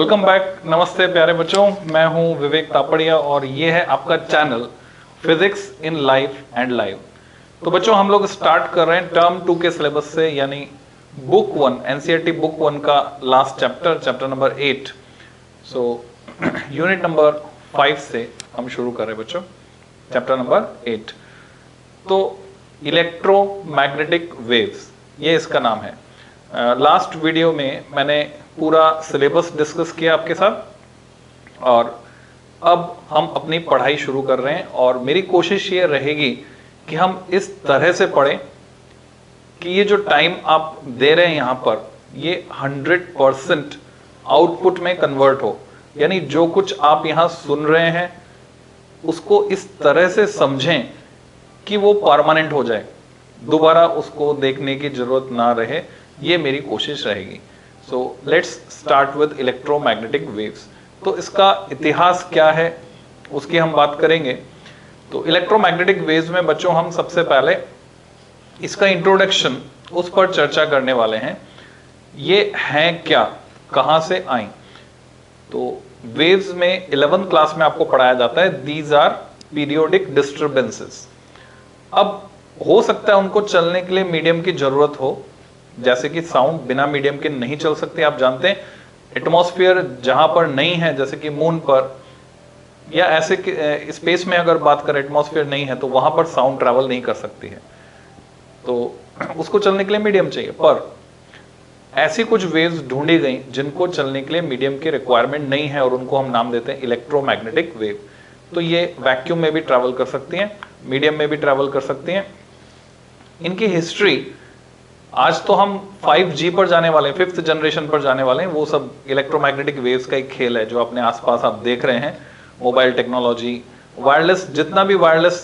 Welcome back. नमस्ते प्यारे बच्चों, मैं हूं विवेक तापड़िया और ये है आपका channel physics in life and live. तो बच्चों हम लोग स्टार्ट कर रहे हैं टर्म 2 के सिलेबस से, यानी बुक 1 एनसीईआरटी बुक 1 का last chapter number 8। So unit number 5 से हम शुरू कर रहे हैं बच्चों, चैप्टर नंबर 8। तो इलेक्ट्रोमैग्नेटिक वेव्स, ये इसका नाम है। लास्ट वीडियो में मैंने पूरा सिलेबस डिस्कस किया आपके साथ और अब हम अपनी पढ़ाई शुरू कर रहे हैं और मेरी कोशिश ये रहेगी कि हम इस तरह से पढ़ें कि ये जो टाइम आप दे रहे हैं यहाँ पर ये 100% आउटपुट में कन्वर्ट हो, यानी जो कुछ आप यहाँ सुन रहे हैं उसको इस तरह से समझें कि वो परमानेंट हो जाए, दोबारा उसको देखने की जरूरत ना रहे, ये मेरी कोशिश रहेगी। So let's start with electromagnetic waves. तो इसका इतिहास क्या है उसकी हम बात करेंगे। तो इलेक्ट्रोमैग्नेटिक वेव्स में बच्चों हम सबसे पहले इसका इंट्रोडक्शन उस पर चर्चा करने वाले हैं, ये हैं क्या, कहां से आई। तो वेव्स में 11th क्लास में आपको पढ़ाया जाता है दीज आर पीरियोडिक डिस्टर्बेंसेस। अब हो सकता है उनको चलने के लिए मीडियम की जरूरत हो, जैसे कि साउंड बिना मीडियम के नहीं चल सकते। आप जानते हैं एटमॉस्फेयर जहां पर नहीं है, जैसे कि मून पर या ऐसे स्पेस में अगर बात करें एटमॉस्फेयर नहीं है तो वहां पर साउंड ट्रैवल नहीं कर सकती है, तो उसको चलने के लिए मीडियम चाहिए। पर ऐसी कुछ वेव्स ढूंढी गई जिनको चलने के लिए मीडियम की रिक्वायरमेंट नहीं है और उनको हम नाम देते हैं इलेक्ट्रोमैग्नेटिक वेव। तो ये वैक्यूम में भी ट्रैवल कर सकती हैं, मीडियम में भी ट्रैवल कर सकती हैं। इनकी हिस्ट्री, आज तो हम 5G पर जाने वाले हैं, 5th जनरेशन पर जाने वाले हैं, वो सब इलेक्ट्रोमैग्नेटिक वेव्स का एक खेल है जो अपने आसपास आप देख रहे हैं। मोबाइल टेक्नोलॉजी, वायरलेस, जितना भी वायरलेस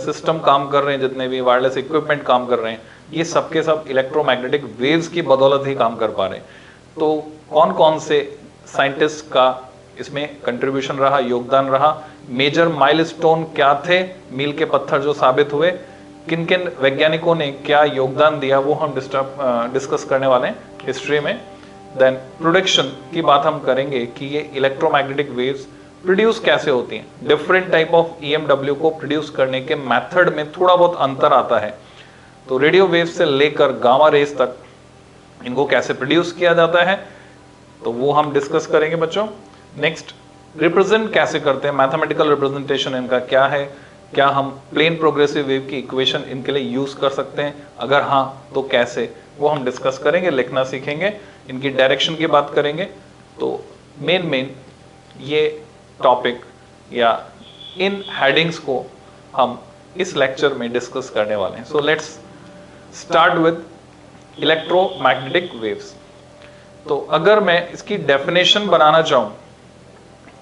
सिस्टम काम कर रहे हैं, जितने भी वायरलेस इक्विपमेंट काम कर रहे हैं, ये सबके सब इलेक्ट्रोमैग्नेटिक वेव्स की बदौलत ही काम कर पा रहे हैं। तो कौन कौन से साइंटिस्ट का इसमें कंट्रीब्यूशन रहा, योगदान रहा, मेजर माइलस्टोन क्या थे, मील के पत्थर जो साबित हुए, किन किन वैज्ञानिकों ने क्या योगदान दिया, वो हम डिस्कस करने वाले हैं हिस्ट्री में। देन प्रोडक्शन की बात हम करेंगे कि ये इलेक्ट्रोमैग्नेटिक वेव्स प्रोड्यूस कैसे होती हैं। डिफरेंट टाइप ऑफ ईएमडब्ल्यू को प्रोड्यूस करने के मेथड में थोड़ा बहुत अंतर आता है। तो रेडियो वेव से लेकर गामा रेस तक इनको कैसे प्रोड्यूस किया जाता है, तो वो हम डिस्कस करेंगे बच्चों। नेक्स्ट, रिप्रेजेंट कैसे करते हैं, मैथमेटिकल रिप्रेजेंटेशन इनका क्या है, क्या हम प्लेन प्रोग्रेसिव वेव की इक्वेशन इनके लिए यूज कर सकते हैं, अगर हाँ तो कैसे, वो हम डिस्कस करेंगे, लिखना सीखेंगे, इनकी डायरेक्शन की बात करेंगे। तो मेन ये टॉपिक या इन हेडिंग्स को हम इस लेक्चर में डिस्कस करने वाले हैं। So let's start with electromagnetic waves. तो अगर मैं इसकी डेफिनेशन बनाना चाहूं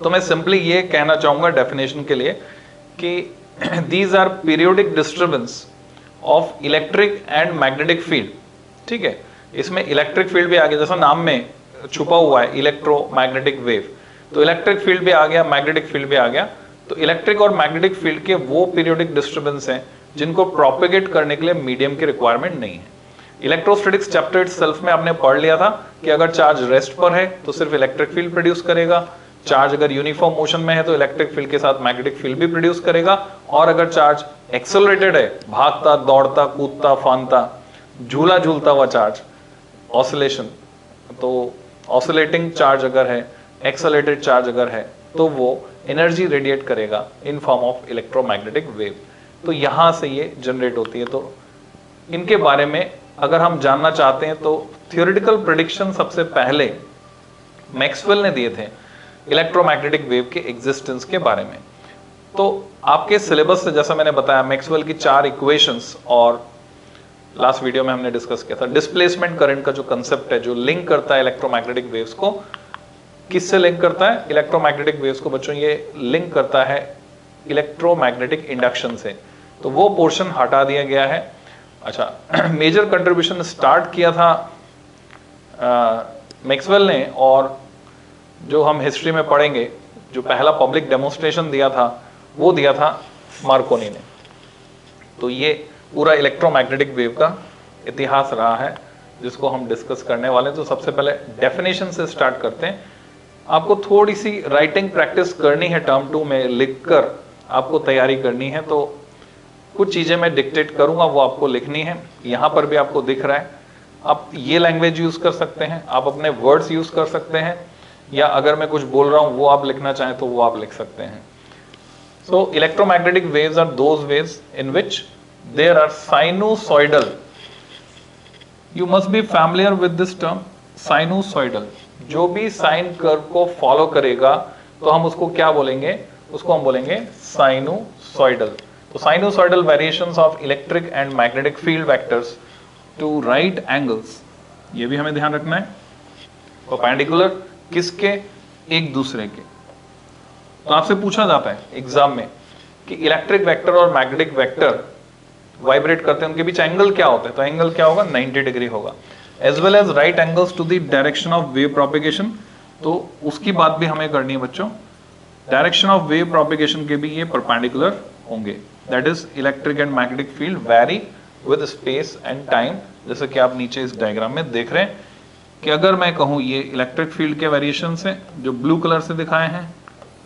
तो मैं सिंपली ये कहना चाहूंगा डेफिनेशन के लिए कि these are periodic disturbance of electric and magnetic field। ठीक है, इसमें इलेक्ट्रिक फील्ड भी आ गया, जैसा नाम में छुपा हुआ है इलेक्ट्रोमैग्नेटिक वेव, तो इलेक्ट्रिक फील्ड भी आ गया, मैग्नेटिक फील्ड भी आ गया। तो इलेक्ट्रिक और मैग्नेटिक फील्ड के वो पीरियोडिक डिस्टर्बेंस हैं जिनको प्रोपेगेट करने के लिए मीडियम की रिक्वायरमेंट नहीं है। इलेक्ट्रोस्टैटिक्स चैप्टर इटसेल्फ में आपने पढ़ लिया था कि अगर चार्ज रेस्ट पर है तो सिर्फ इलेक्ट्रिक फील्ड प्रोड्यूस करेगा, चार्ज अगर यूनिफॉर्म मोशन में है तो इलेक्ट्रिक फील्ड के साथ मैग्नेटिक फील्ड भी प्रोड्यूस करेगा, और अगर चार्ज एक्सेलरेटेड है, भागता, दौड़ता, कूदता, फांदता, झूला झूलता हुआ चार्ज, ऑसिलेशन, तो ऑसिलेटिंग चार्ज अगर है, एक्सेलरेटेड चार्ज अगर है, तो वो एनर्जी रेडिएट करेगा इन फॉर्म ऑफ इलेक्ट्रोमैग्नेटिक वेव। तो यहां से ये जनरेट होती है। तो इनके बारे में अगर हम जानना चाहते हैं तो थियोरेटिकल प्रेडिक्शन सबसे पहले मैक्सवेल ने दिए थे इलेक्ट्रोमैग्नेटिक वेव के एग्जिस्टेंस के बारे में। तो आपके सिलेबस से, जैसा मैंने बताया, मैक्सवेल की 4 इक्वेशंस, और लास्ट वीडियो में हमने डिस्कस किया था डिस्प्लेसमेंट करंट का जो कंसेप्ट है, जो लिंक करता है इलेक्ट्रोमैग्नेटिक वेव्स को, किससे लिंक करता है इलेक्ट्रोमैग्नेटिक वेव्स को बच्चों, ये लिंक करता है इलेक्ट्रोमैग्नेटिक इंडक्शन से। तो वो पोर्शन हटा दिया गया है। अच्छा, मेजर कंट्रीब्यूशन स्टार्ट किया था मैक्सवेल ने, और जो हम हिस्ट्री में पढ़ेंगे, जो पहला पब्लिक डेमोन्स्ट्रेशन दिया था वो दिया था मार्कोनी ने। तो ये पूरा इलेक्ट्रोमैग्नेटिक वेव का इतिहास रहा है जिसको हम डिस्कस करने वाले हैं। तो सबसे पहले डेफिनेशन से स्टार्ट करते हैं। आपको थोड़ी सी राइटिंग प्रैक्टिस करनी है, टर्म 2 में लिखकर आपको तैयारी करनी है। तो कुछ चीजें मैं डिक्टेट करूंगा, वो आपको लिखनी है। यहां पर भी आपको दिख रहा है, आप ये लैंग्वेज यूज कर सकते हैं, आप अपने वर्ड्स यूज कर सकते हैं, या अगर मैं कुछ बोल रहा हूं वो आप लिखना चाहें तो वो आप लिख सकते हैं। So electromagnetic waves are those waves in which there are sinusoidal. You must be familiar with this term sinusoidal. जो भी साइन कर्व को फॉलो करेगा तो हम उसको क्या बोलेंगे, उसको हम बोलेंगे साइनोसॉइडल। तो sinusoidal variations of electric and magnetic field vectors to right angles, ये भी हमें ध्यान रखना है। परपेंडिकुलर किसके, एक दूसरे के। तो आपसे पूछा जाता है एग्जाम में कि इलेक्ट्रिक वेक्टर और मैग्नेटिक वेक्टर वाइब्रेट करते हैं, उनके बीच एंगल क्या होता है, तो एंगल क्या होगा, 90 डिग्री होगा। As well as right angles to the direction of wave propagation, तो उसकी बात भी हमें करनी है बच्चों। डायरेक्शन ऑफ वेव प्रोपिगेशन के भी ये परपेंडिकुलर होंगे। That is electric and magnetic field vary with space and time. जैसे कि आप नीचे इस डायग्राम में देख रहे हैं कि अगर मैं कहूं ये इलेक्ट्रिक फील्ड के वेरिएशन हैं जो ब्लू कलर से दिखाए हैं,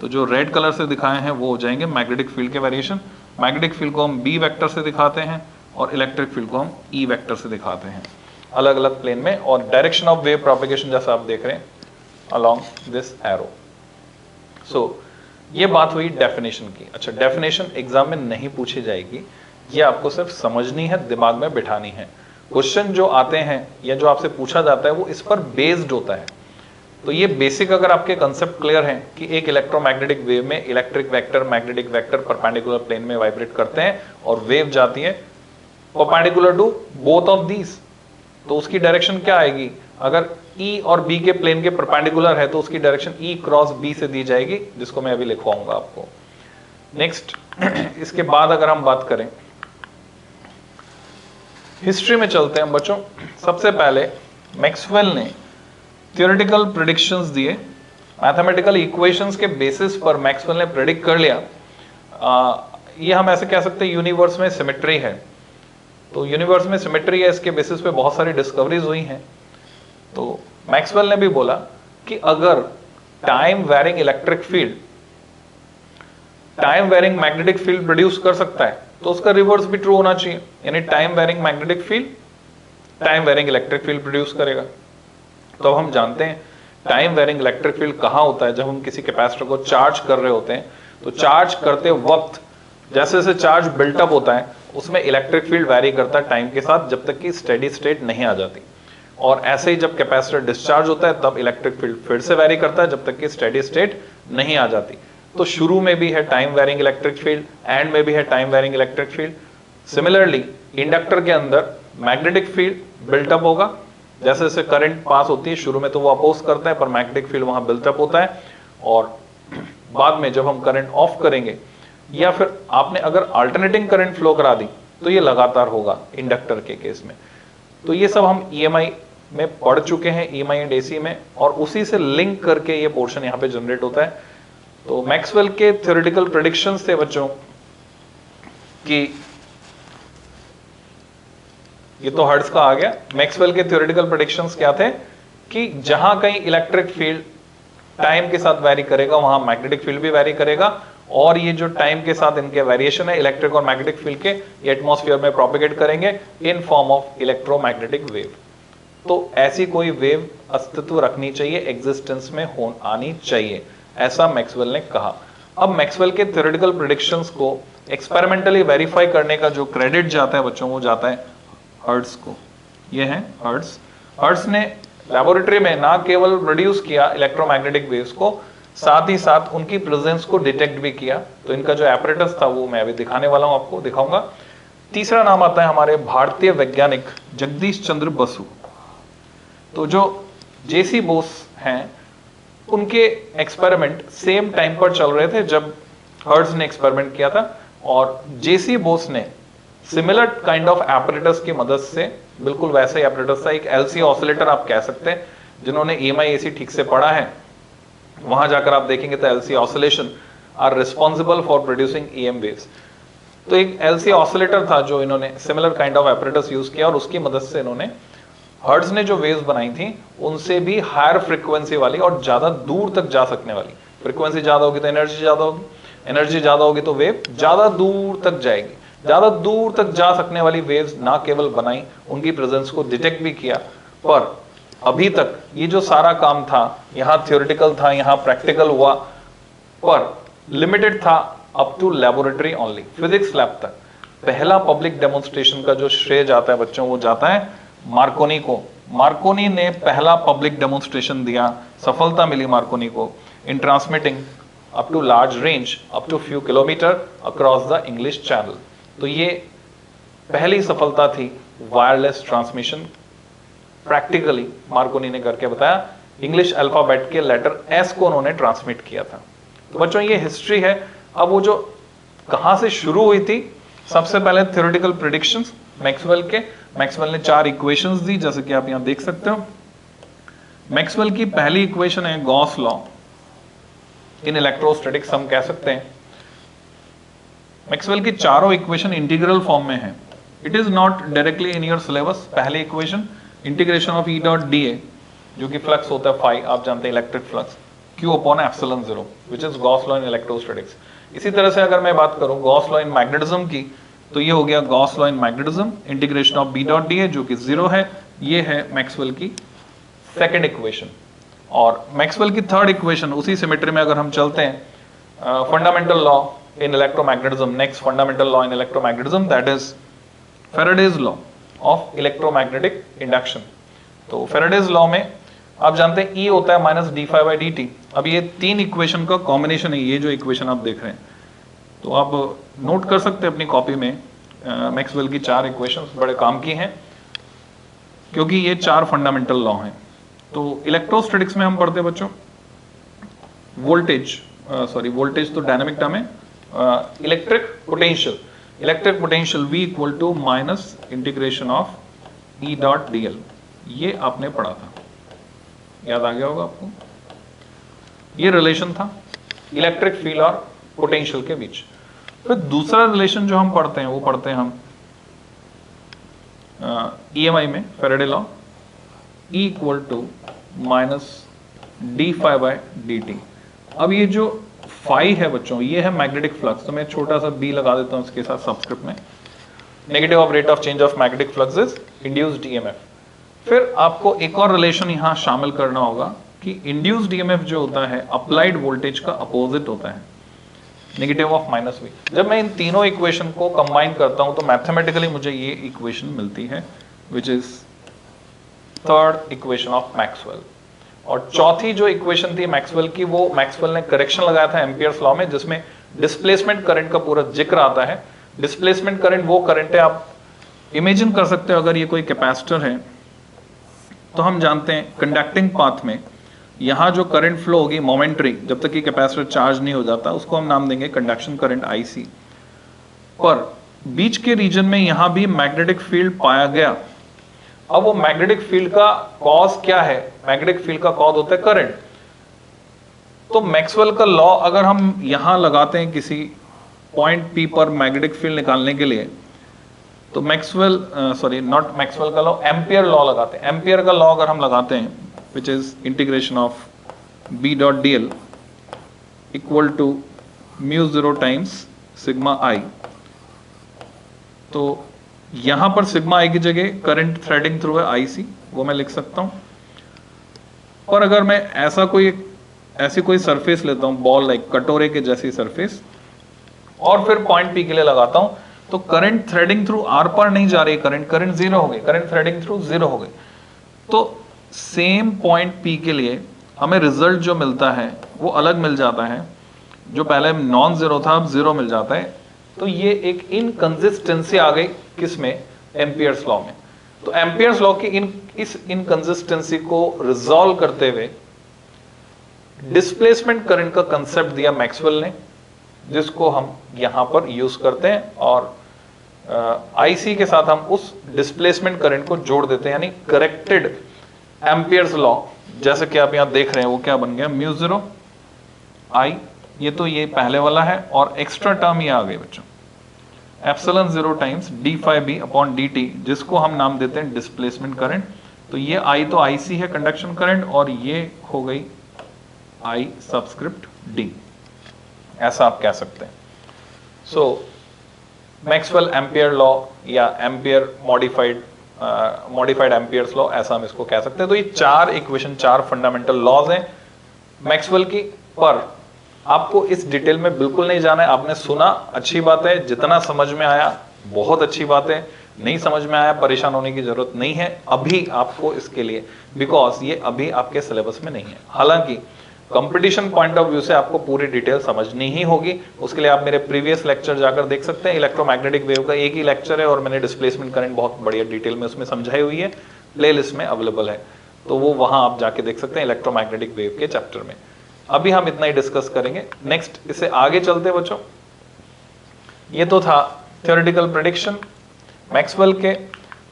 तो जो रेड कलर से दिखाए हैं वो हो जाएंगे मैग्नेटिक फील्ड के वेरिएशन। मैग्नेटिक फील्ड को हम बी वेक्टर से दिखाते हैं और इलेक्ट्रिक फील्ड को हम ई वेक्टर से दिखाते हैं, अलग अलग प्लेन में। और डायरेक्शन ऑफ वेव प्रोपिगेशन जैसा आप देख रहे हैं अलोंग दिस एरो। सो ये बात हुई डेफिनेशन की। अच्छा, डेफिनेशन एग्जाम में नहीं पूछी जाएगी, ये आपको सिर्फ समझनी है, दिमाग में बिठानी है। क्वेश्चन जो आते हैं या जो आपसे पूछा जाता है वो इस पर बेस्ड होता है। तो ये बेसिक अगर आपके कंसेप्ट क्लियर हैं कि एक इलेक्ट्रोमैग्नेटिक वेव में electric vector magnetic vector perpendicular plane में वाइब्रेट करते हैं और वेव जाती है perpendicular to both of these, तो उसकी डायरेक्शन क्या आएगी, अगर E और B के प्लेन के परपेंडिकुलर है तो उसकी डायरेक्शन E क्रॉस B से दी जाएगी, जिसको मैं अभी लिखवाऊंगा आपको। नेक्स्ट इसके बाद अगर हम बात करें हिस्ट्री में चलते हैं बच्चों। सबसे पहले मैक्सवेल ने थियोरेटिकल प्रेडिक्शंस दिए, मैथमेटिकल इक्वेशंस के बेसिस पर मैक्सवेल ने प्रेडिक्ट कर लिया। ये हम ऐसे कह सकते हैं यूनिवर्स में सिमेट्री है, तो यूनिवर्स में सिमेट्री है, इसके बेसिस पे बहुत सारी डिस्कवरीज हुई हैं। तो मैक्सवेल ने भी बोला कि अगर time varying electric field time varying magnetic field produce कर सकता है तो उसका रिवर्स भी ट्रू होना चाहिए, यानी time varying magnetic field time varying electric field produce करेगा। तो अब हम जानते हैं टाइम वेरिंग इलेक्ट्रिक फील्ड कहां होता है, जब हम किसी कैपेसिटर को चार्ज कर रहे होते हैं तो चार्ज करते वक्त जैसे जैसे चार्ज बिल्टअप होता है उसमें इलेक्ट्रिक फील्ड वैरी करता है टाइम के साथ, जब तक कि स्टेडी स्टेट नहीं आ जाती। और ऐसे ही जब कैपेसिटर डिस्चार्ज होता है तब इलेक्ट्रिक फील्ड फिर से वैरी करता है जब तक कि स्टेडी स्टेट नहीं आ जाती। तो शुरू में भी है time varying electric field, end में भी है time varying electric field. Similarly inductor के अंदर मैग्नेटिक फील्ड बिल्टअप होगा, जैसे जैसे करंट पास होती है शुरू में तो वो अपोज करता है पर मैग्नेटिक फील्ड वहां बिल्टअप होता है, और बाद में जब हम करंट ऑफ करेंगे या फिर आपने अगर अल्टरनेटिंग करंट फ्लो करा दी तो ये लगातार होगा इंडक्टर के केस में। तो ये सब हम EMI में पढ़ चुके हैं, EMI एंड AC में, और उसी से लिंक करके ये पोर्शन यहाँ पे जनरेट होता है। तो मैक्सवेल के थ्योरेटिकल प्रेडिक्शंस थे बच्चों कि ये तो हर्ट्ज का आ गया। मैक्सवेल के थ्योरेटिकल प्रेडिक्शंस क्या थे कि जहां कहीं इलेक्ट्रिक फील्ड टाइम के साथ वैरी करेगा वहां मैग्नेटिक फील्ड भी वैरी करेगा, और ये जो टाइम के साथ इनके वेरिएशन है इलेक्ट्रिक और मैग्नेटिक फील्ड के, ये एटमॉस्फेयर में प्रोपेगेट करेंगे इन फॉर्म ऑफ इलेक्ट्रोमैग्नेटिक वेव। तो ऐसी कोई वेव अस्तित्व रखनी चाहिए, एग्जिस्टेंस में आनी चाहिए, ऐसा मैक्सवेल ने कहा। अब मैक्सवेल के थ्योरेटिकल प्रेडिक्शंस को एक्सपेरिमेंटली वेरीफाई करने का जो क्रेडिट जाता है बच्चों वो जाता है हर्ट्ज को। ये है हर्ट्ज। हर्ट्ज ने लैबोरेटरी में ना केवल प्रोड्यूस किया इलेक्ट्रोमैग्नेटिक वेव्स को, साथ ही साथ उनकी प्रेजेंस को डिटेक्ट भी किया। तो इनका जो एपरेटस था वो मैं अभी दिखाने वाला हूं, आपको दिखाऊंगा। तीसरा नाम आता है हमारे भारतीय वैज्ञानिक जगदीश चंद्र बसु। तो जो JC बोस हैं उनके एक्सपेरिमेंट सेम टाइम पर चल रहे थे जब हर्ट्ज ने एक्सपेरिमेंट किया था, और JC बोस ने सिमिलर काइंड ऑफ एपरेटस की मदद से, बिल्कुल वैसा ही एपरेटस था, एक LC ऑसिलेटर आप कह सकते हैं। जिन्होंने EMI AC ठीक से पढ़ा है वहां जाकर आप देखेंगे तो LC oscillation are responsible for producing EM waves. तो एक LC ऑसिलेटर था जो इन्होंने similar kind of apparatus use किया और उसकी मदद से इन्होंने हर्ट्ज ने जो वेव्स बनाई थी उनसे भी हायर फ्रीक्वेंसी वाली और ज्यादा दूर तक जा सकने वाली। फ्रीक्वेंसी ज्यादा होगी तो एनर्जी ज्यादा होगी, एनर्जी ज्यादा होगी तो वेव ज्यादा दूर तक जाएगी। ज्यादा दूर तक जा सकने वाली वेव्स ना केवल बनाई, उनकी प्रेजेंस को डिटेक्ट भी किया। पर अभी तक ये जो सारा काम था, यहां थ्योरेटिकल था, यहां प्रैक्टिकल हुआ, पर लिमिटेड था up to laboratory only, physics lab तक। पहला पब्लिक डेमोन्स्ट्रेशन का जो श्रेय जाता है बच्चों, वो जाता है मार्कोनी को। मार्कोनी ने पहला पब्लिक डेमोन्स्ट्रेशन दिया, सफलता मिली मार्कोनी को in transmitting up to large range, up to few kilometre across the English Channel. तो ये पहली सफलता थी वायरलेस ट्रांसमिशन, प्रैक्टिकली मार्कोनी ने करके बताया। इंग्लिश अल्फाबेट के लेटर एस को उन्होंने ट्रांसमिट किया था। तो बच्चों ये हिस्ट्री है। अब वो जो कहां से शुरू हुई थी, सबसे पहले थ्योरेटिकल प्रेडिक्शंस मैक्सवेल के। मैक्सवेल ने 4 इक्वेशंस दी, जैसे कि आप यहां देख सकते हो। मैक्सवेल की पहली इक्वेशन है गॉस लॉ इन इलेक्ट्रोस्टैटिक्स, हम कह सकते हैं। मैक्सवेल की चारों इक्वेशन इंटीग्रल फॉर्म में है। It is not directly in your syllabus. पहली equation integration of E dot D A, जो कि फ्लक्स होता है फाई, आप जानते हैं electric flux, Q upon epsilon 0, which is Gauss law in electrostatics. इसी तरह से अगर मैं बात करूं गॉस लॉ इन मैग्नेटिज्म की, तो ये हो गया Gauss law in magnetism, integration of B dot D A, जो कि 0 है। ये है मैक्सवेल की सेकेंड इक्वेशन। और मैक्सवेल की थर्ड इक्वेशन, उसी सिमेट्री में अगर हम चलते हैं, fundamental law in electromagnetism, next fundamental law in electromagnetism, that is Faraday's law of electromagnetic induction. तो फैराडेज लॉ में आप जानते हैं E होता है minus d phi by d t. अब ये 3 इक्वेशन का कॉम्बिनेशन है, ये जो इक्वेशन आप देख रहे हैं। तो आप नोट कर सकते हैं अपनी कॉपी में, मैक्सवेल की 4 इक्वेशंस बड़े काम की हैं, क्योंकि ये 4 फंडामेंटल लॉ हैं। तो इलेक्ट्रोस्टैटिक्स में हम पढ़ते हैं बच्चों वोल्टेज, वोल्टेज तो डायनामिक टर्म है, electric potential V equal to minus integration of E dot d l. ये आपने पढ़ा था, याद आ गया होगा आपको। ये रिलेशन था इलेक्ट्रिक फील्ड और पोटेंशियल के बीच। फिर दूसरा रिलेशन जो हम पढ़ते हैं, वो पढ़ते हैं हम EMI में, Faraday law, E equal to minus d phi by d t. अब ये जो फाई है बच्चों, ये है मैग्नेटिक फ्लक्स। तो मैं छोटा सा बी लगा देता हूं इसके साथ सब्सक्रिप्ट में। Negative of rate of change of magnetic flux is induced EMF. फिर आपको एक और रिलेशन यहां शामिल करना होगा कि इंड्यूस्ड ईएमएफ जो होता है अप्लाइड वोल्टेज का अपोजिट होता है, नेगेटिव ऑफ माइनस वी। जब मैं इन तीनों इक्वेशन को कंबाइन करता हूं तो मैथमेटिकली मुझे ये इक्वेशन मिलती है, which is third equation of Maxwell. और चौथी जो इक्वेशन थी मैक्सवेल की, वो मैक्सवेल ने करेक्शन लगाया था एम्पियर्स लॉ में, जिसमें डिस्प्लेसमेंट करंट का पूरा जिक्र आता है। डिस्प्लेसमेंट करंट वो करंट है, आप इमेजिन कर सकते हो अगर ये कोई कैपेसिटर है, तो हम जानते हैं कंडक्टिंग पाथ में यहां जो करंट फ्लो होगी मोमेंटरी, जब तक कि कैपेसिटर चार्ज नहीं हो जाता, उसको हम नाम देंगे कंडक्शन करंट IC। पर बीच के रीजन में यहां भी मैग्नेटिक फील्ड पाया गया। अब वो मैग्नेटिक फील्ड का कॉज क्या है? मैग्नेटिक फील्ड का कॉज होता है करंट। तो मैक्सवेल का लॉ अगर हम यहां लगाते हैं किसी पॉइंट P पर मैग्नेटिक फील्ड निकालने के लिए, तो मैक्सवेल नॉट मैक्सवेल का लॉ, एम्पियर लॉ लगाते हैं। एम्पियर का लॉ अगर हम लगाते हैं, which is integration of B dot d l equal to mu 0 times sigma I। तो यहां पर सिग्मा I की जगह करंट थ्रेडिंग थ्रू है IC, वो मैं लिख सकता हूं। और अगर मैं ऐसी कोई सरफेस लेता हूं, बॉल लाइक कटोरे के जैसी सरफेस, और फिर पॉइंट P के लिए लगाता हूं, तो करंट थ्रेडिंग थ्रू R पर नहीं जा रही, करंट 0 हो गई, करंट थ्रेडिंग थ्रू 0 हो गई। तो सेम पॉइंट P के लिए हमें रिजल्ट जो मिलता है वो अलग मिल जाता है। जो पहले नॉन जीरो था अब 0 मिल जाता है। तो ये एक इनकंसिस्टेंसी आ गई किसमें? एम्पियर्स लॉ में। तो एम्पियर्स लॉ की इस इनकंसिस्टेंसी को रिजॉल्व करते हुए डिस्प्लेसमेंट करंट का कंसेप्ट दिया मैक्सवेल ने, जिसको हम यहां पर यूज करते हैं, और IC के साथ हम उस डिस्प्लेसमेंट करंट को जोड़ देते हैं, यानी करेक्टेड एम्पियर्स लॉ। जैसे कि आप यहां देख रहे हैं, वो क्या बन गया? म्यू 0 I, ये पहले वाला है, और एक्स्ट्रा टर्म ये आ गई बच्चों, epsilon 0 times d phi B upon d t, जिसको हम नाम देते हैं डिस्प्लेसमेंट करंट, तो ये I तो IC है कंडक्शन करंट, और ये हो गई I सबस्क्रिप्ट D, ऐसा आप कह सकते हैं। सो मैक्सवेल एम्पियर लॉ या एम्पियर मॉडिफाइड एम्पियर्स लॉ, ऐसा हम इसको कह सकते हैं। तो ये 4 इक्वेशन, 4 फंडामेंटल लॉज हैं मैक्सवेल की, पर आपको इस डिटेल में बिल्कुल नहीं जाना है। आपने सुना, अच्छी बात है, जितना समझ में आया बहुत अच्छी बात है, नहीं समझ में आया परेशान होने की जरूरत नहीं है अभी आपको इसके लिए, बिकॉज ये अभी आपके सिलेबस में नहीं है। हालांकि कंपटीशन पॉइंट ऑफ व्यू से आपको पूरी डिटेल समझनी ही होगी, उसके लिए आप मेरे प्रीवियस लेक्चर जाकर देख सकते हैं। इलेक्ट्रोमैग्नेटिक वेव का एक ही लेक्चर है और मैंने डिस्प्लेसमेंट करंट बहुत बढ़िया डिटेल में उसमें समझाई हुई है, प्लेलिस्ट में अवेलेबल है, तो वो वहां आप जाके देख सकते हैं इलेक्ट्रोमैग्नेटिक वेव के चैप्टर में। अभी हम इतना ही डिस्कस करेंगे। नेक्स्ट, इससे आगे चलते बच्चों, ये तो था थ्योरेटिकल प्रेडिक्शन मैक्सवेल के।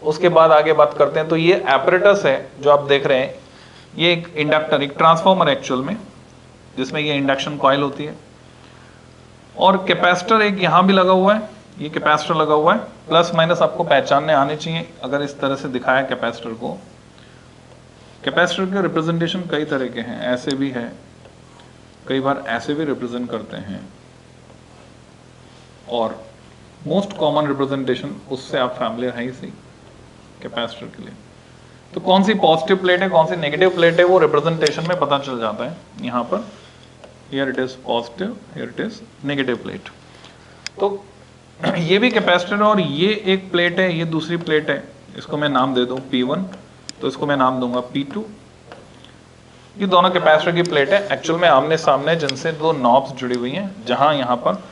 उसके बाद आगे बात करते हैं। तो ये एपरेटस है जो आप देख रहे हैं, ये एक इंडक्टर, एक ट्रांसफॉर्मर एक्चुअल में, जिसमें ये इंडक्शन कॉइल होती है, और कैपेसिटर एक यहां भी लगा हुआ है, ये कैपेसिटर लगा हुआ है। प्लस माइनस आपको पहचानने आने चाहिए अगर इस तरह से दिखाया कैपेसिटर को। कैपेसिटर के रिप्रेजेंटेशन कई तरह के हैं, ऐसे भी है, कई बार ऐसे भी रिप्रेजेंट करते हैं, और मोस्ट कॉमन रिप्रेजेंटेशन उससे आप फैमिलियर हैं ही सही कैपेसिटर के लिए। तो कौन सी पॉजिटिव प्लेट है, कौन सी नेगेटिव प्लेट है, वो रिप्रेजेंटेशन में पता चल जाता है। यहाँ पर here it is positive, here it is negative plate. तो ये भी कैपेसिटर है, और ये एक प्लेट है, ये दूसरी प्लेट है, इसको मैं नाम दे दूं P1, तो इसको मैं नाम दूंगा P2। ये दोनों कैपेसिटर की प्लेट है, एक्चुअल में आमने सामने, जिनसे 2 नॉब्स जुड़ी हुई हैं, जहां यहाँ पर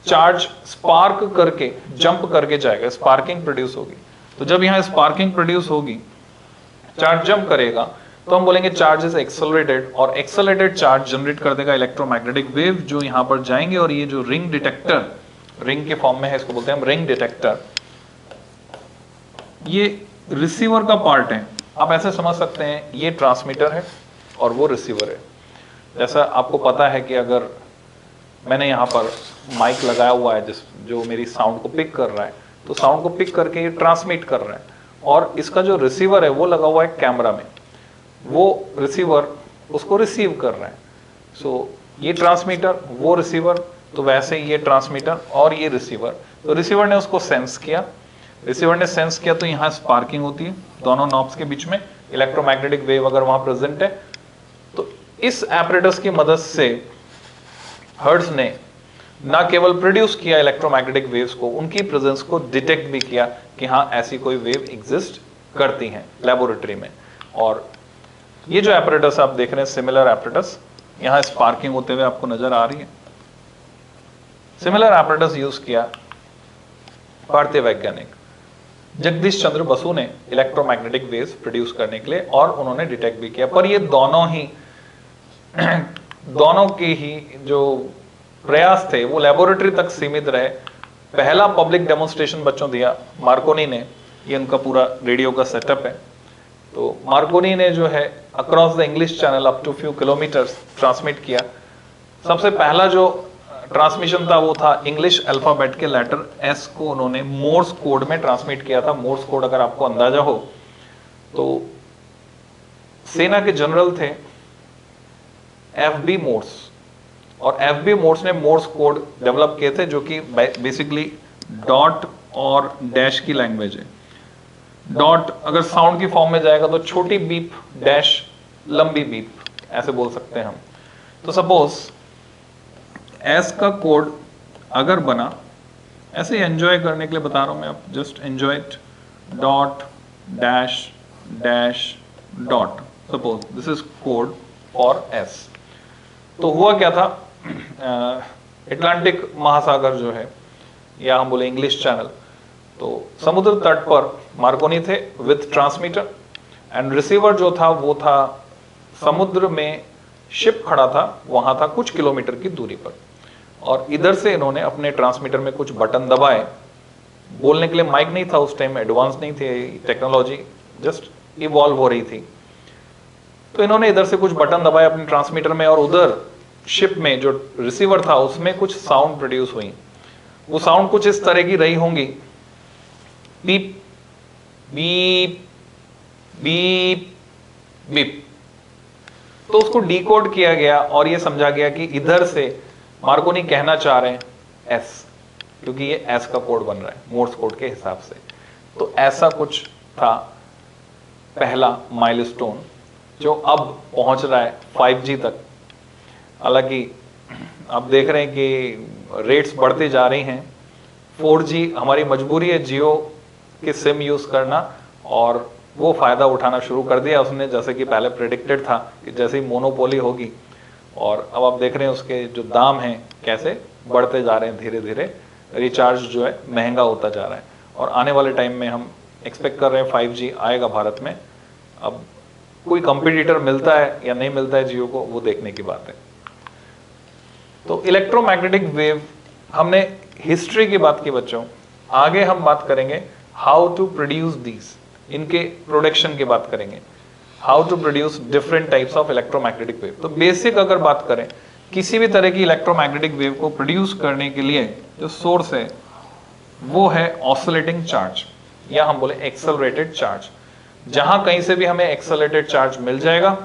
चार्ज स्पार्क करके, जंप करके जाएगा, स्पार्किंग प्रोड्यूस होगी। तो जब यहाँ स्पार्किंग प्रोड्यूस होगी, चार्ज जंप करेगा, तो हम बोलेंगे चार्ज इज एक्सेलरेटेड, और एक्सेलरेटेड चार्ज जनरेट कर देगा इलेक्ट्रोमैग्नेटिक वेव, जो यहाँ पर जाएंगे। और ये जो रिंग डिटेक्टर, रिंग के फॉर्म में है, इसको बोलते हैं हम रिंग डिटेक्टर, ये रिसीवर का पार्ट है। आप ऐसे समझ सकते हैं, ये ट्रांसमीटर है और वो रिसीवर है। जैसा आपको पता है कि अगर मैंने यहाँ पर माइक लगाया हुआ है जो मेरी साउंड को पिक कर रहा है, तो साउंड को पिक करके ये ट्रांसमिट कर रहा है, और इसका जो रिसीवर है वो लगा हुआ है कैमरा में, वो रिसीवर उसको रिसीव कर रहा है। सो ये ट्रांसमीटर, वो रिसीवर, तो वैसे ये ट्रांसमीटर और ये रिसीवर, तो रिसीवर ने उसको सेंस किया, रिसीवर ने सेंस किया, तो यहाँ स्पार्किंग होती है दोनों नॉब्स के बीच में, इलेक्ट्रोमैग्नेटिक वेव अगर वहां प्रेजेंट है। तो इस एपरेटस की मदद से हर्ट्ज ने ना केवल प्रोड्यूस किया इलेक्ट्रोमैग्नेटिक वेव्स को, उनकी प्रेजेंस को डिटेक्ट भी किया कि हाँ ऐसी कोई वेव एग्जिस्ट करती हैं लेबोरेटरी में। और ये जो एपरेटस आप देख रहे हैं, सिमिलर एपरेटस, यहाँ स्पार्किंग होते हुए आपको नजर आ रही है। सिमिलर एपरेटस यूज किया भारतीय वैज्ञानिक जगदीश चंद्र बसु ने इलेक्ट्रोमैग्नेटिक वेव्स प्रोड्यूस करने के लिए, और उन्होंने डिटेक्ट भी किया। पर ये दोनों के ही जो प्रयास थे वो लेबोरेटरी तक सीमित रहे। पहला पब्लिक डेमोन्स्ट्रेशन बच्चों दिया मार्कोनी ने, ये उनका पूरा रेडियो का सेटअप है। तो मार्कोनी ने जो है across the English Channel up to few kilometres transmit किया। सबसे पहला जो ट्रांसमिशन था वो था इंग्लिश अल्फाबेट के लेटर एस को उन्होंने मोर्स कोड में ट्रांसमिट किया था। मोर्स कोड अगर आपको अंदाजा हो तो सेना के जनरल थे FB मोर्स, और FB मोर्स ने मोर्स कोड डेवलप किए थे, जो कि बेसिकली डॉट और डैश की लैंग्वेज है। डॉट अगर साउंड की फॉर्म में जाएगा तो छोटी बीप, डैश लंबी बीप, ऐसे बोल सकते हैं हम। तो सपोज एस का कोड अगर बना, ऐसे एंजॉय करने के लिए बता रहा हूं मैं, आप just enjoy it, dot dash dash dot, suppose this is code for S. तो हुआ क्या था, अटलांटिक महासागर जो है, या हम बोले इंग्लिश चैनल, तो समुद्र तट पर मार्कोनी थे विथ ट्रांसमीटर, एंड रिसीवर जो था वो था समुद्र में, शिप खड़ा था वहां था कुछ किलोमीटर की दूरी पर, और इधर से इन्होंने अपने ट्रांसमीटर में कुछ बटन दबाए। बोलने के लिए माइक नहीं था उस टाइम, एडवांस नहीं थी टेक्नोलॉजी, जस्ट इवॉल्व हो रही थी। तो इन्होंने इधर से कुछ बटन दबाए अपने ट्रांसमीटर में, और उधर शिप में जो रिसीवर था उसमें कुछ साउंड प्रोड्यूस हुई। वो साउंड कुछ इस तरह की रही होंगी, बीप बीप बीप बीप। तो उसको डिकोड किया गया और ये समझा गया कि इधर से मार्कोनी कहना चाह रहे हैं एस, क्योंकि ये एस का कोड बन रहा है मोर्स कोड के हिसाब से। तो ऐसा कुछ था पहला माइलस्टोन जो अब पहुंच रहा है 5G तक। हालांकि आप देख रहे हैं कि रेट्स बढ़ते जा रही हैं। 4G हमारी मजबूरी है जियो के सिम यूज करना, और वो फायदा उठाना शुरू कर दिया उसने, जैसे कि पहले प्रेडिक्टेड था कि जैसे ही मोनोपोली होगी। और अब आप देख रहे हैं उसके जो दाम हैं कैसे बढ़ते जा रहे हैं, धीरे धीरे रिचार्ज जो है महंगा होता जा रहा है। और आने वाले टाइम में हम एक्सपेक्ट कर रहे हैं 5G आएगा भारत में। अब कोई कंपटीटर मिलता है या नहीं मिलता है जियो को, वो देखने की बात है। तो इलेक्ट्रोमैग्नेटिक वेव हमने हिस्ट्री की बात की बच्चों। आगे हम बात करेंगे हाउ टू प्रोड्यूस दीज, इनके प्रोडक्शन की बात करेंगे, how to produce different types of electromagnetic wave. तो बेसिक अगर बात करें किसी भी तरह की इलेक्ट्रोमैग्नेटिक वेव को प्रोड्यूस करने के लिए जो सोर्स है वो है ऑसिलेटिंग चार्ज, या हम बोले एक्सेलरेटेड चार्ज। जहां कहीं से भी हमें एक्सेलरेटेड चार्ज मिल जाएगा,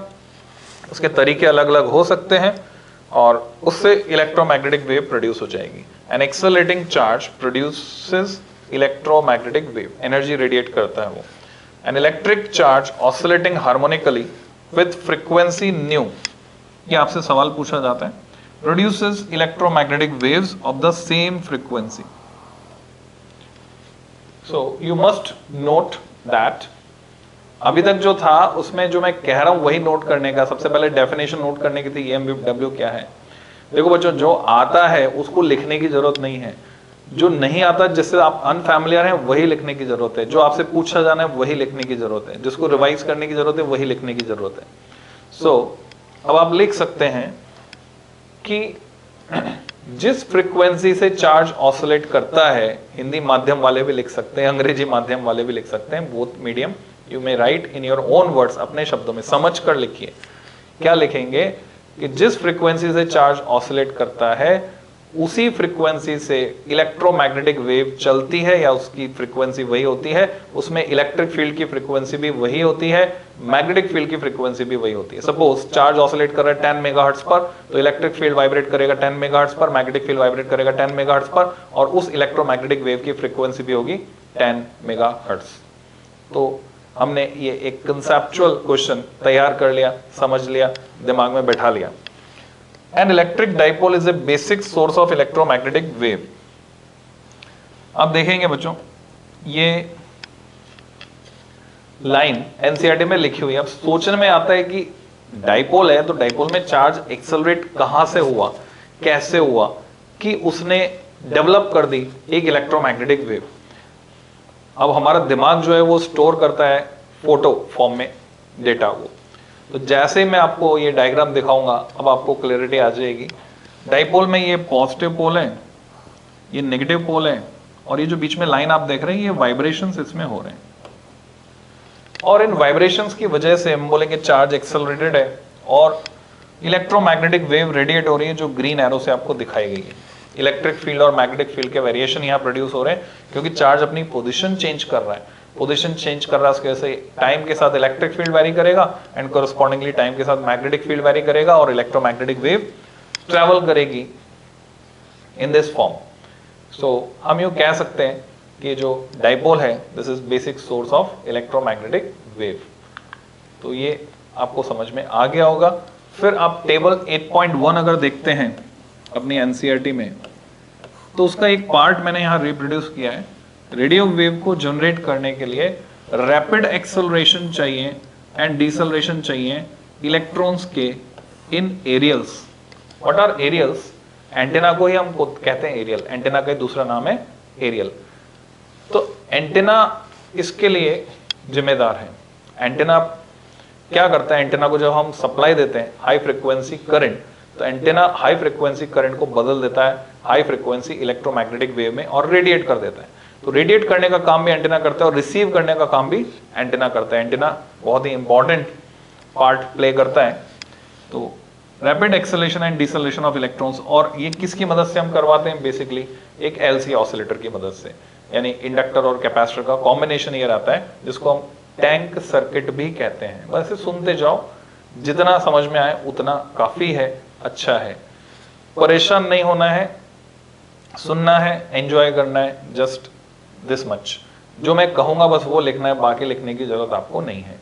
उसके तरीके अलग अलग हो सकते हैं, और उससे इलेक्ट्रोमैग्नेटिक वेव प्रोड्यूस हो जाएगी। An accelerating charge produces electromagnetic wave, energy radiate करता है वो। An electric charge oscillating harmonically with frequency nu, ये आपसे सवाल पूछा जाता है, produces electromagnetic waves of the same frequency. So you must note that. अभी तक जो था उसमें जो मैं कह रहा हूं वही नोट करने का, सबसे पहले डेफिनेशन नोट करने की थी, EMW क्या है। देखो बच्चों, जो आता है उसको लिखने की जरूरत नहीं है, जो नहीं आता जिससे आप अनफैमिलियर हैं वही लिखने की जरूरत है, जो आपसे पूछा जाना है वही लिखने की जरूरत है, जिसको रिवाइज करने की जरूरत है वही लिखने की जरूरत है। सो अब आप लिख सकते हैं कि जिस फ्रीक्वेंसी से चार्ज ऑसिलेट करता है, हिंदी माध्यम वाले भी लिख सकते हैं, अंग्रेजी माध्यम वाले भी लिख सकते हैं, both medium you may right in your own words, अपने शब्दों में समझ कर लिखिए। क्या लिखेंगे कि जिस फ्रीक्वेंसी से चार्ज ऑसिलेट करता है उसी फ्रीक्वेंसी से इलेक्ट्रोमैग्नेटिक वेव चलती है, या उसकी फ्रीक्वेंसी वही होती है, उसमें इलेक्ट्रिक फील्ड की फ्रीक्वेंसी भी वही होती है, मैग्नेटिक फील्ड की फ्रीक्वेंसी भी वही होती है। सपोज चार्ज ऑसिलेट कर रहा है 10 मेगाहर्ट्ज पर, तो इलेक्ट्रिक फील्ड वाइब्रेट करेगा 10 मेगाहर्ट्ज पर, मैग्नेटिक फील्ड वाइब्रेट करेगा 10 मेगाहर्ट्ज पर, और उस इलेक्ट्रोमैग्नेटिक वेव की फ्रीक्वेंसी भी होगी 10 मेगाहर्ट्ज। तो हमने ये एक कंसेप्चुअल क्वेश्चन तैयार कर लिया, समझ लिया, दिमाग में बैठा लिया। An electric dipole is a basic source of electromagnetic wave। अब देखेंगे बच्चों, ये लाइन एनसीईआरटी में लिखी हुई है। अब सोचने में आता है कि डाइपोल है तो डाइपोल में चार्ज एक्सेलरेट कहां से हुआ, कैसे हुआ कि उसने डेवलप कर दी एक इलेक्ट्रोमैग्नेटिक वेव। अब हमारा दिमाग जो है वो स्टोर करता है फोटो फॉर्म में डेटा को। तो जैसे मैं आपको ये डायग्राम दिखाऊंगा अब आपको क्लैरिटी आ जाएगी। डाइपोल में ये पॉजिटिव पोल है, ये नेगेटिव पोल है, और ये जो बीच में लाइन आप देख रहे हैं ये वाइब्रेशंस इसमें हो रहे हैं, और इन वाइब्रेशंस की वजह से हम बोलेंगे चार्ज एक्सेलरेटेड है और इलेक्ट्रोमैग्नेटिक वेव रेडिएट हो रही है, जो ग्रीन एरो से आपको दिखाई गई है। इलेक्ट्रिक फील्ड और मैग्नेटिक फील्ड के वेरिएशन यहाँ प्रोड्यूस हो रहे हैं क्योंकि चार्ज अपनी पोजीशन चेंज कर रहा है। पोजीशन चेंज कर रहा है, उसकी वजह से टाइम के साथ इलेक्ट्रिक फील्ड वेरी करेगा एंड कोरस्पॉन्डिंगली टाइम के साथ मैग्नेटिक फील्ड वेरी करेगा, और इलेक्ट्रोमैग्नेटिक वेव ट्रेवल करेगी इन दिस फॉर्म। सो हम यूं कह सकते हैं कि जो डाइपोल है this is basic source of electromagnetic wave. तो ये आपको समझ में आ गया होगा। फिर आप टेबल 8.1 अगर देखते हैं अपनी एनसीईआरटी में, तो उसका एक पार्ट मैंने यहाँ रिप्रोड्यूस किया है। रेडियो वेव को जनरेट करने के लिए रैपिड एक्सेलरेशन चाहिए एंड डिसेलरेशन चाहिए इलेक्ट्रॉन्स के इन aerials. What are aerials? Antenna को ही हम कहते हैं एरियल, एंटेना का दूसरा नाम है एरियल। तो एंटेना इसके लिए जिम्मेदार है। एंटेना क्या करता है? एंटेना को जब हम सप्लाई देते हैं हाई फ्रिक्वेंसी करंट, तो एंटेना हाई फ्रिक्वेंसी करंट को बदल देता है हाई फ्रिक्वेंसी इलेक्ट्रोमैग्नेटिक वेव में और रेडिएट कर देता है। तो रेडिएट करने का काम भी एंटेना करता है और रिसीव करने का काम भी एंटेना करता है। एंटेना बहुत ही इंपॉर्टेंट पार्ट प्ले करता है। तो rapid acceleration and deceleration of electrons, और ये किसकी मदद से हम करवाते हैं? बेसिकली एक LC ऑसिलेटर की मदद से, यानी इंडक्टर और कैपेसिटर का कॉम्बिनेशन ये रहता है जिसको हम टैंक सर्किट भी कहते हैं। बस इसे सुनते जाओ, जितना समझ में आए उतना काफी है, अच्छा है। परेशान नहीं होना है, सुनना है, एंजॉय करना है, जस्ट दिस मच। जो मैं कहूंगा बस वो लिखना है, बाकी लिखने की जरूरत आपको नहीं है।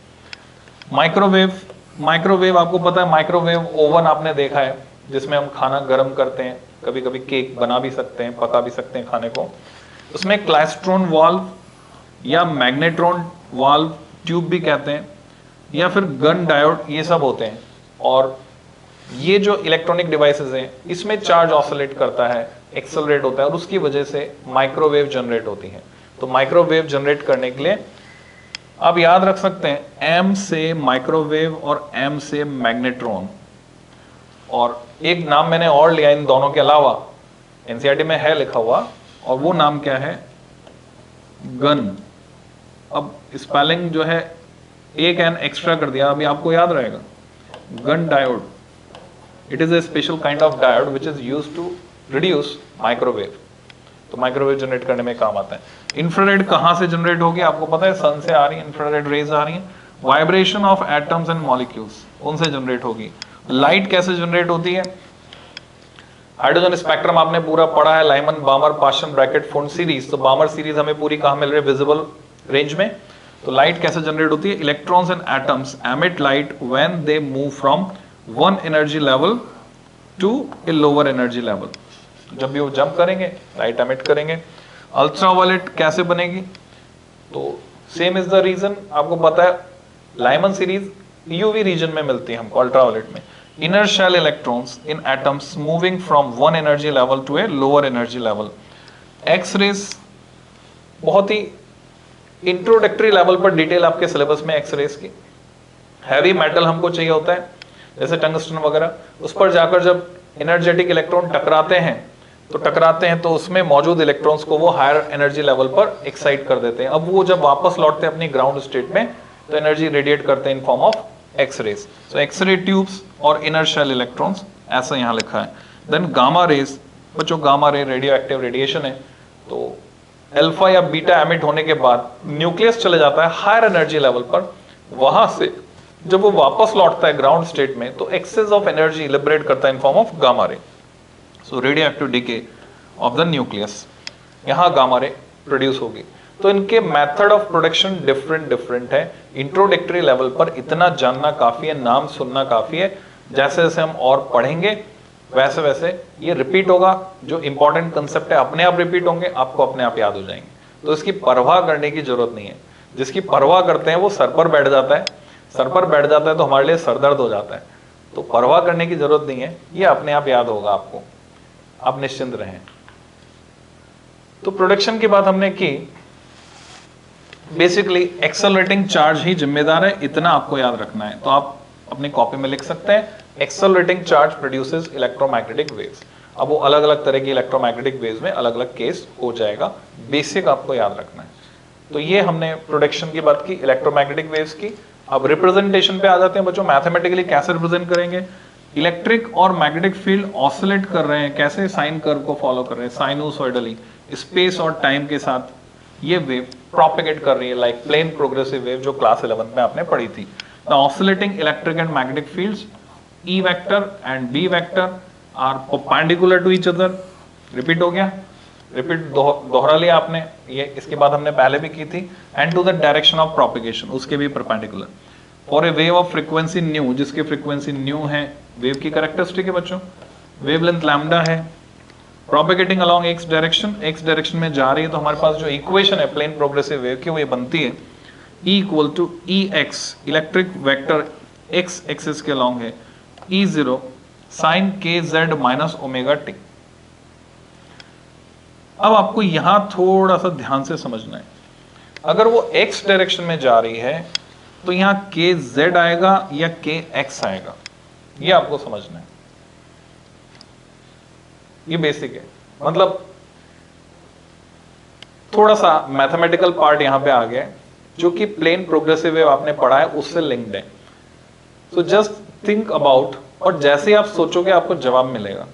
माइक्रोवेव, माइक्रोवेव आपको पता है, माइक्रोवेव ओवन आपने देखा है जिसमें हम खाना गर्म करते हैं, कभी कभी केक बना भी सकते हैं, पका भी सकते हैं खाने को। उसमें क्लाइस्ट्रॉन वाल्व या मैग्नेट्रॉन वाल्व ट्यूब भी कहते हैं, या फिर गन डायोड, ये सब होते हैं। और ये जो इलेक्ट्रॉनिक डिवाइसेस हैं इसमें चार्ज ऑसिलेट करता है, एक्सेलरेट होता है, और उसकी वजह से माइक्रोवेव जनरेट होती है। तो माइक्रोवेव जनरेट करने के लिए आप याद रख सकते हैं एम से माइक्रोवेव और एम से मैग्नेट्रॉन। और एक नाम मैंने और लिया इन दोनों के अलावा, एनसीईआरटी में है लिखा हुआ, और वो नाम क्या है, गन। अब स्पेलिंग जो है एक एन एक्स्ट्रा कर दिया, अभी आपको याद रहेगा। Gunn diode, it is a special kind of diode which is used to reduce microwave. तो माइक्रोवेव जनरेट करने में काम आता है। इंफ्रारेड कहां से जनरेट होगी आपको पता है, सन से आ रही है, इंफ्रारेड रेज आ रही है। Vibration of atoms and molecules, उनसे जनरेट होगी। लाइट कैसे जनरेट होती है, हाइड्रोजन स्पेक्ट्रम आपने पूरा पढ़ा है, लाइमन बामर पाशन ब्रैकेट फुंड सीरीज। तो बामर सीरीज हमें पूरी कहां मिल रही है, विजिबल रेंज में। तो लाइट कैसे जनरेट होती है, electrons and atoms emit light when they move from one energy level to a lower energy level. जब भी वो जंप करेंगे लाइट एमिट करेंगे। अल्ट्रावायलेट कैसे बनेगी, तो सेम इज द रीजन, आपको पता है लाइमन सीरीज यूवी रीजन में मिलती है हमको, अल्ट्रावायलेट में। Inner shell electrons in atoms moving from one energy level to a lower energy level. X rays, बहुत ही इंट्रोडक्टरी लेवल पर डिटेल आपके सिलेबस में एक्स रेज की। हैवी मेटल हमको चाहिए होता है जैसे टंगस्टन वगैरह, उस पर जाकर जब एनर्जेटिक इलेक्ट्रॉन टकराते हैं तो उसमें मौजूद इलेक्ट्रॉन्स को वो हायर एनर्जी लेवल पर एक्साइट कर देते हैं। अब वो जब वापस लौटते हैं अपनी ग्राउंड स्टेट में तो एनर्जी रेडिएट करते हैं in form of X rays. So X ray tubes और इनर शेल इलेक्ट्रॉन्स, ऐसा यहाँ लिखा है। देन गामा रेज, बच्चों gamma ray radioactive radiation है। तो अल्फा या बीटा एमिट होने के बाद न्यूक्लियस चले जाता है हायर एनर्जी लेवल पर, वहां से जब वो वापस लौटता है ग्राउंड स्टेट में तो एक्सेस ऑफ एनर्जी लिबरेट करता है इन form of gamma ray. So radio active decay of the nucleus, यहाँ गामा रे प्रोड्यूस होगी। तो इनके मेथड ऑफ प्रोडक्शन डिफरेंट है। इंट्रोडक्टरी लेवल पर इतना जानना काफी है, नाम सुनना काफी है। जैसे जैसे हम और पढ़ेंगे वैसे वैसे ये रिपीट होगा। जो इंपॉर्टेंट कंसेप्ट है अपने आप रिपीट होंगे, आपको अपने आप याद हो जाएंगे। तो इसकी परवाह करने की जरूरत नहीं है। जिसकी परवाह करते हैं वो सर पर बैठ जाता है, सर पर बैठ जाता है तो हमारे लिए सरदर्द हो जाता है। तो परवाह करने की जरूरत नहीं है, ये अपने आप याद होगा आपको, आप निश्चिंत रहें। तो प्रोडक्शन की बात हमने की, बेसिकली एक्सेलरेटिंग चार्ज ही जिम्मेदार है, इतना आपको याद रखना है। तो आप अपनी कॉपी में लिख सकते हैं, accelerating charge produces electromagnetic waves. अब वो अलग अलग तरह की इलेक्ट्रोमैग्नेटिक वेव्स में अलग अलग केस हो जाएगा, बेसिक आपको याद रखना है। तो ये हमने प्रोडक्शन की बात की, इलेक्ट्रोमैग्नेटिक वेव्स की। अब रिप्रेजेंटेशन पे आ जाते हैं बच्चों, मैथमेटिकली कैसे रिप्रेजेंट करेंगे। इलेक्ट्रिक और मैग्नेटिक फील्ड ऑसिलेट कर रहे हैं, कैसे, साइन कर्व को फॉलो कर रहे हैं, साइनोसॉइडली स्पेस और टाइम के साथ ये वेव प्रोपेगेट कर रही है, लाइक प्लेन प्रोग्रेसिव वेव जो क्लास 11 में आपने पढ़ी थी। The oscillating electric and magnetic fields E vector and B vector are perpendicular to each other. Repeat हो गया, रिपीट दोहरा लिया आपने, ये इसके बाद हमने पहले भी की थी। And to the direction of propagation, उसके भी perpendicular. For a wave of frequency nu, जिसकी फ्रीक्वेंसी न्यू है, वेव की कैरेक्टरिस्टिक है बच्चों, वेवलेंथ लैम्डा है, प्रोपेगेटिंग अलोंग एक्स डायरेक्शन में जा रही है। तो हमारे पास जो इक्वेशन है प्लेन प्रोग्रेसिव वेव की, वो ये बनती है E equal to EX, electric vector X axis के अलोंग है, E0 sine KZ minus omega t. अब आपको यहां थोड़ा सा ध्यान से समझना है, अगर वो x डायरेक्शन में जा रही है तो यहां KZ आएगा या KX आएगा, ये आपको समझना है। ये बेसिक है, मतलब थोड़ा सा मैथमेटिकल पार्ट यहां पे आ गया, जो कि प्लेन प्रोग्रेसिव वेव आपने पढ़ा है उससे लिंक्ड है। सो जस्ट थिंक अबाउट, और जैसे ही आप सोचोगे आपको जवाब मिलेगा।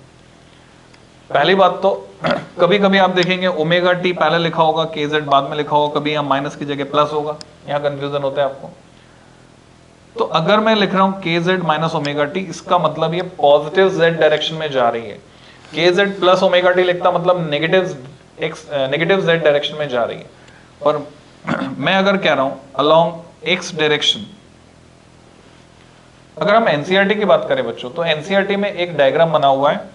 पहली बात तो कभी कभी आप देखेंगे ओमेगा टी पहले लिखा होगा, KZ बाद में लिखा होगा, कभी यहाँ माइनस की जगह प्लस होगा, यहाँ कंफ्यूजन होता है आपको। तो अगर मैं लिख रहा हूं के जेड माइनस ओमेगा टी, इसका मतलब ये पॉजिटिव जेड डायरेक्शन में जा रही है। के जेड प्लस ओमेगा टी लिखता मतलब नेगेटिव जेड डायरेक्शन में जा रही है। और मैं अगर कह रहा हूं अलोंग एक्स डायरेक्शन, अगर हम एनसीईआरटी की बात करें बच्चों, तो एनसीईआरटी में एक डायग्राम बना हुआ है,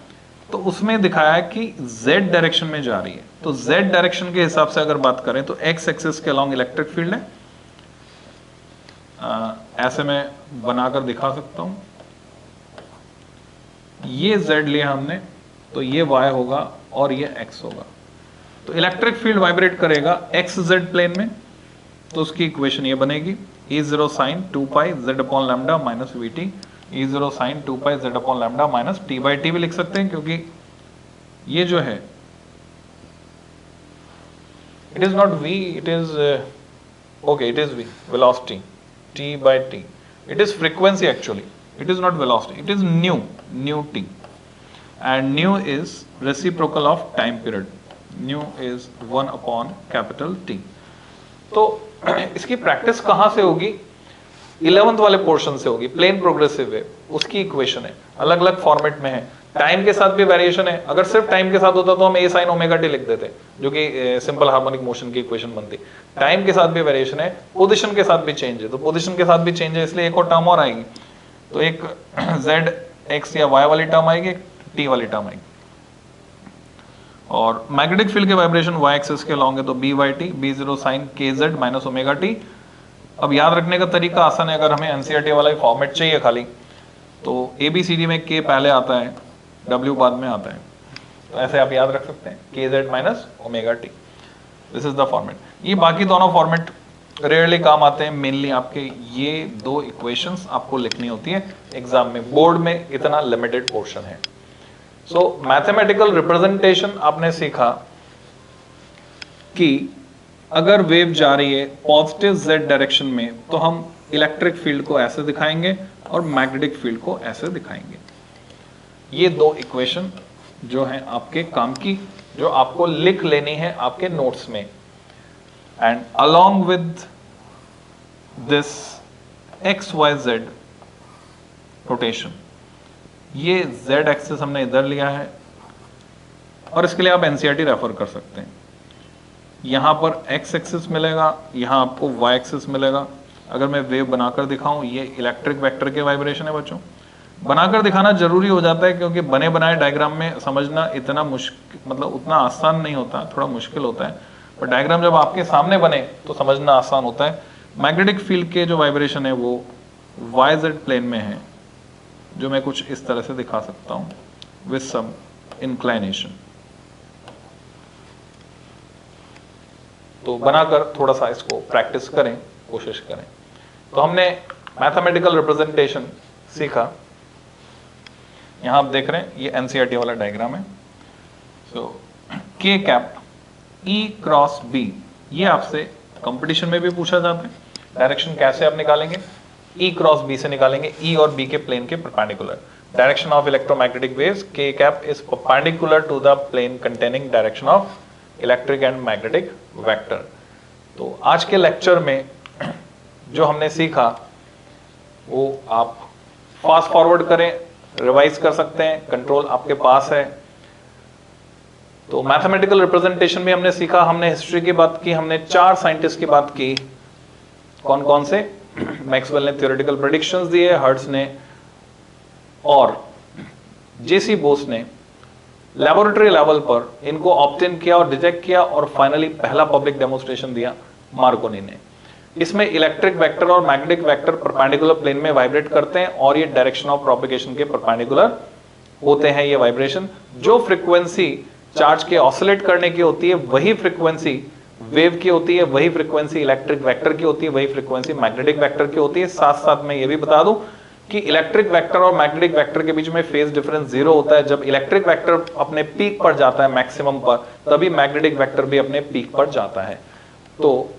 तो उसमें दिखाया है कि z डायरेक्शन में जा रही है। तो z डायरेक्शन के हिसाब से अगर बात करें तो x एक्सिस के अलोंग इलेक्ट्रिक फील्ड है। ऐसे मैं बनाकर दिखा सकता हूं, ये z लिया हमने, तो ये y होगा और ये x होगा। तो इलेक्ट्रिक फील्ड वाइब्रेट करेगा एक्स जेड प्लेन में, तो उसकी इक्वेशन ये बनेगी E0 sin 2 pi z upon lambda minus VT, E0 sin 2 pi z upon lambda minus T by T भी लिख सकते हैं, क्योंकि ये जो है it is not V, it is okay, it is V, velocity T by T, it is frequency actually, it is not velocity, it is nu T, and nu is reciprocal of time period, nu is 1 upon capital T। तो इसकी practice कहां से होगी? 11th वाले portion से होगी, plane progressive wave, उसकी equation है, अलग अलग फॉर्मेट में है, टाइम के साथ भी वेरिएशन है। अगर सिर्फ टाइम के साथ होता तो हम ए साइन ओमेगा टी लिख देते, जो कि सिंपल हार्मोनिक मोशन की इक्वेशन बनती। टाइम के साथ भी वेरिएशन है, पोजीशन के साथ भी चेंज है, तो पोजीशन के साथ भी चेंज है, इसलिए एक और टर्म और आएगी। तो एक z x या y वाली टर्म आएगी, एक t वाली टर्म आएगी। और मैग्नेटिक फील्ड के वाइब्रेशन y एक्सिस के लॉन्ग है, तो b by t, b0 sine k z minus omega t. अब याद रखने का तरीका आसान है, अगर हमें एनसीईआरटी वाला फॉर्मेट चाहिए खाली, तो ABCD में k पहले आता है, W बाद में आता है, तो ऐसे आप याद रख सकते हैं, के z minus omega T, this is the format. ये बाकी दोनों फॉर्मेट रेयरली काम आते हैं, मेनली आपके ये दो इक्वेशंस आपको लिखनी होती है एग्जाम में, बोर्ड में इतना लिमिटेड पोर्शन है। सो मैथमेटिकल रिप्रेजेंटेशन आपने सीखा कि अगर वेव जा रही है पॉजिटिव z डायरेक्शन में, तो हम इलेक्ट्रिक फील्ड को ऐसे दिखाएंगे और मैग्नेटिक फील्ड को ऐसे दिखाएंगे। ये दो इक्वेशन जो हैं आपके काम की, जो आपको लिख लेनी है आपके नोट्स में। And along with this XYZ rotation, ये Z एक्सिस हमने इधर लिया है, और इसके लिए आप एनसीईआरटी रेफर कर सकते हैं। यहां पर X एक्सिस मिलेगा, यहां आपको Y एक्सिस मिलेगा। अगर मैं वेव बनाकर दिखाऊं, ये इलेक्ट्रिक वेक्टर के वाइब्रेशन है बच्चों। बनाकर दिखाना जरूरी हो जाता है, क्योंकि बने बनाए डायग्राम में समझना इतना मुश्किल, मतलब उतना आसान नहीं होता, थोड़ा मुश्किल होता है। पर डायग्राम जब आपके सामने बने तो समझना आसान होता है। मैग्नेटिक फील्ड के जो वाइब्रेशन है वो YZ प्लेन में है, जो मैं कुछ इस तरह से दिखा सकता हूं विद सम इंक्लाइनेशन। तो बनाकर थोड़ा सा इसको प्रैक्टिस करें, कोशिश करें। तो हमने मैथमेटिकल रिप्रेजेंटेशन सीखा। यहां आप देख रहे हैं ये एनसीईआरटी वाला डायग्राम है। सो के कैप E क्रॉस B, ये आपसे कंपटीशन में भी पूछा जाता है। डायरेक्शन कैसे आप निकालेंगे? E क्रॉस B से निकालेंगे, E और B के प्लेन के perpendicular. Direction of electromagnetic waves, K cap is perpendicular to the plane containing direction of electric and magnetic vector. तो आज के लेक्चर में जो हमने सीखा वो आप फास्ट फॉरवर्ड करें, रिवाइज कर सकते हैं, कंट्रोल आपके पास है। तो मैथमेटिकल रिप्रेजेंटेशन में हमने सीखा, हमने हिस्ट्री की बात की, हमने 4 साइंटिस्ट की बात की। कौन कौन से? मैक्सवेल ने थ्योरेटिकल प्रेडिक्शंस दिए, हर्ट्ज ने और जेसी बोस ने लैबोरेटरी लेवल पर इनको ऑब्टेन किया और डिटेक्ट किया, और फाइनली पहला पब्लिक डेमोन्स्ट्रेशन दिया मार्कोनी ने। इसमें इलेक्ट्रिक वेक्टर और मैग्नेटिक वेक्टर परपेंडिकुलर प्लेन में वाइब्रेट करते हैं, और ये डायरेक्शन ऑफ प्रोपेगेशन के परपेंडिकुलर होते हैं ये वाइब्रेशन। जो फ्रीक्वेंसी चार्ज के ऑसिलेट करने की होती है वही फ्रीक्वेंसी वेव की होती है, वही फ्रीक्वेंसी इलेक्ट्रिक वेक्टर की होती है, वही फ्रीक्वेंसी मैग्नेटिक वेक्टर की होती है। साथ साथ मैं ये भी बता दूं कि इलेक्ट्रिक वेक्टर और मैग्नेटिक वेक्टर के बीच में फेज डिफरेंस 0 होता है। जब इलेक्ट्रिक वेक्टर अपने पीक पर जाता है मैक्सिमम पर, तभी मैग्नेटिक वेक्टर भी अपने पीक पर जाता है। तो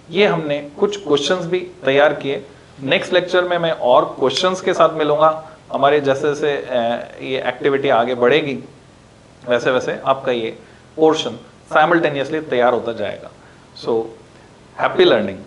ये हमने कुछ क्वेश्चंस भी तैयार किए। नेक्स्ट लेक्चर में मैं और क्वेश्चंस के साथ मिलूंगा। हमारे जैसे जैसे ये एक्टिविटी आगे बढ़ेगी, वैसे वैसे आपका ये पोर्शन साइमल्टेनियसली तैयार होता जाएगा। So happy learning.